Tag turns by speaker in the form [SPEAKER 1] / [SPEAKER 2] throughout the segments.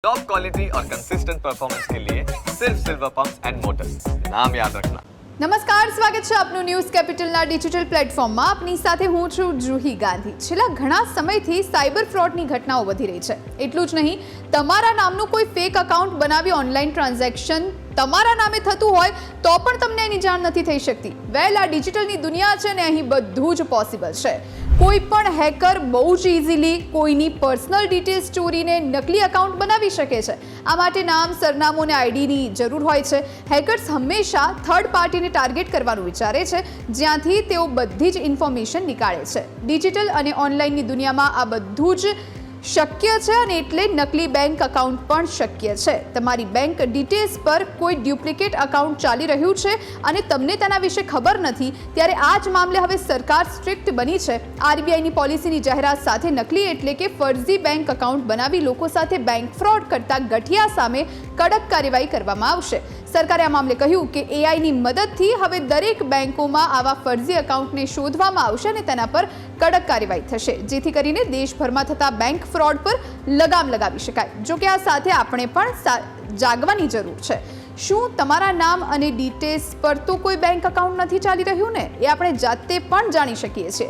[SPEAKER 1] Top quality और consistent performance के लिए सिर्फ सिल्वर पंप्स एंड मोटर्स, नाम याद रखना।
[SPEAKER 2] નમસ્કાર, સ્વાગત છે આપનું ન્યૂઝ કેપિટલના ડિજિટલ પ્લેટફોર્મમાં. આપની સાથે હું છું જુહી ગાંધી. છેલ્લા ઘણા સમયથી સાયબર ફ્રોડની ઘટનાઓ વધી રહી છે. એટલું જ નહીં, તમારા નામનું કોઈ ફેક એકાઉન્ટ બનાવી ઓનલાઈન ટ્રાન્ઝેક્શન તમારા નામે થતું હોય તો પણ તમને એની જાણ નથી થઈ શકતી. વેલ, આ ડિજિટલની દુનિયા છે ને અહીં બધું જ પોસિબલ છે. કોઈ પણ હેકર બહુ જ ઇઝીલી કોઈની પર્સનલ ડિટેલ્સ ચોરીને નકલી એકાઉન્ટ બનાવી શકે છે. આ માટે નામ, સરનામું અને આઈડીની જરૂર હોય છે. હેકર્સ હંમેશા થર્ડ પાર્ટીને ટાર્ગેટ કરવાનું વિચારે છે, જ્યાંથી તેઓ બધી જ ઇન્ફોર્મેશન નીકાળે છે. ડિજિટલ અને ઓનલાઈનની દુનિયામાં આ બધું જ શક્ય છે અને એટલે નકલી બેંક એકાઉન્ટ પણ શક્ય છે. તમારી બેંક ડિટેલ્સ પર કોઈ ડુપ્લિકેટ એકાઉન્ટ ચાલી રહ્યું છે અને તમને તેના વિશે ખબર નથી, ત્યારે આ જ મામલે હવે સરકાર સ્ટ્રિક્ટ બની છે. આરબીઆઈની પોલિસીની જાહેરાત સાથે નકલી એટલે કે ફર્જી બેંક એકાઉન્ટ બનાવી લોકો સાથે બેંક ફ્રોડ કરતા ગઠિયા સામે કડક કાર્યવાહી કરવામાં આવશે. સરકારે આ મામલે કહ્યું કે એઆઈની મદદથી હવે દરેક બેંકોમાં આવા ફર્જી એકાઉન્ટને શોધવામાં આવશે અને તેના પર કડક કાર્યવાહી થશે, જેથી કરીને દેશભરમાં થતા બેંક ફ્રોડ પર લગામ લગાવી શકાય. જો કે આ સાથે આપણે પણ જાગવાની જરૂર છે. શું તમારા નામ અને ડિટેલ્સ પર તો કોઈ બેંક એકાઉન્ટ નથી ચાલી રહ્યું ને? એ આપણે જાતે પણ જાણી શકીએ છીએ.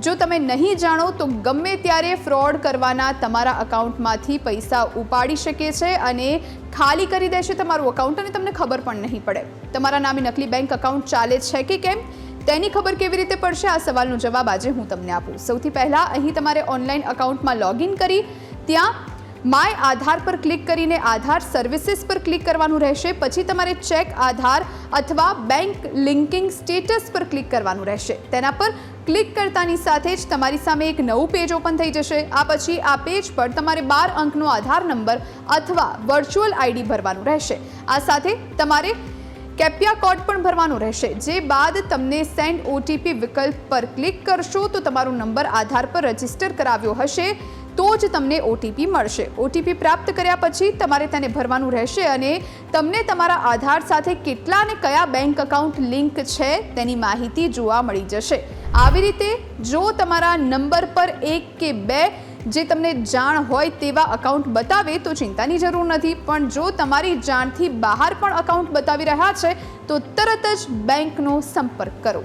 [SPEAKER 2] જો તમે નહીં જાણો તો ગમે ત્યારે ફ્રોડ કરવાના તમારા અકાઉન્ટમાંથી પૈસા ઉપાડી શકે છે અને ખાલી કરી દેશે તમારું અકાઉન્ટ અને તમને ખબર પણ નહીં પડે. તમારા નામે નકલી બેંક એકાઉન્ટ ચાલે છે કે કેમ તેની ખબર કેવી રીતે પડશે? આ સવાલનો જવાબ આજે હું તમને આપું. સૌથી પહેલાં અહીં તમારે ઓનલાઈન અકાઉન્ટમાં લોગિન કરી ત્યાં માય આધાર પર ક્લિક કરીને આધાર સર્વિસીસ પર ક્લિક કરવાનું રહેશે. પછી તમારે ચેક આધાર અથવા બેંક લિંકિંગ સ્ટેટસ પર ક્લિક કરવાનું રહેશે. તેના પર ક્લિક કરતાની સાથે જ તમારી સામે એક નવું પેજ ઓપન થઈ જશે. આ પછી આ પેજ પર તમારે 12 અંકનો આધાર નંબર અથવા વર્ચ્યુઅલ આઈડી ભરવાનું રહેશે. આ સાથે તમારે કેપ્યા કોડ પણ ભરવાનો રહેશે. જે બાદ તમને સેન્ડ ઓટીપી વિકલ્પ પર ક્લિક કરશો તો તમારો નંબર આધાર પર રજીસ્ટર કરાવ્યો હશે તો જ તમને ઓટીપી મળશે. ઓટીપી પ્રાપ્ત કર્યા પછી તમારે તેને ભરવાનું રહેશે અને તમને તમારા આધાર સાથે કેટલા અને કયા બેંક એકાઉન્ટ લિંક છે તેની માહિતી જોવા મળી જશે. આવી રીતે જો તમારા નંબર પર 1 કે 2 જે તમને જાણ હોય તેવા એકાઉન્ટ બતાવે તો ચિંતાની જરૂર નથી, પણ જો તમારી જાણથી બહાર પણ એકાઉન્ટ બતાવી રહ્યા છે તો તરત જ બેંકનો સંપર્ક કરો.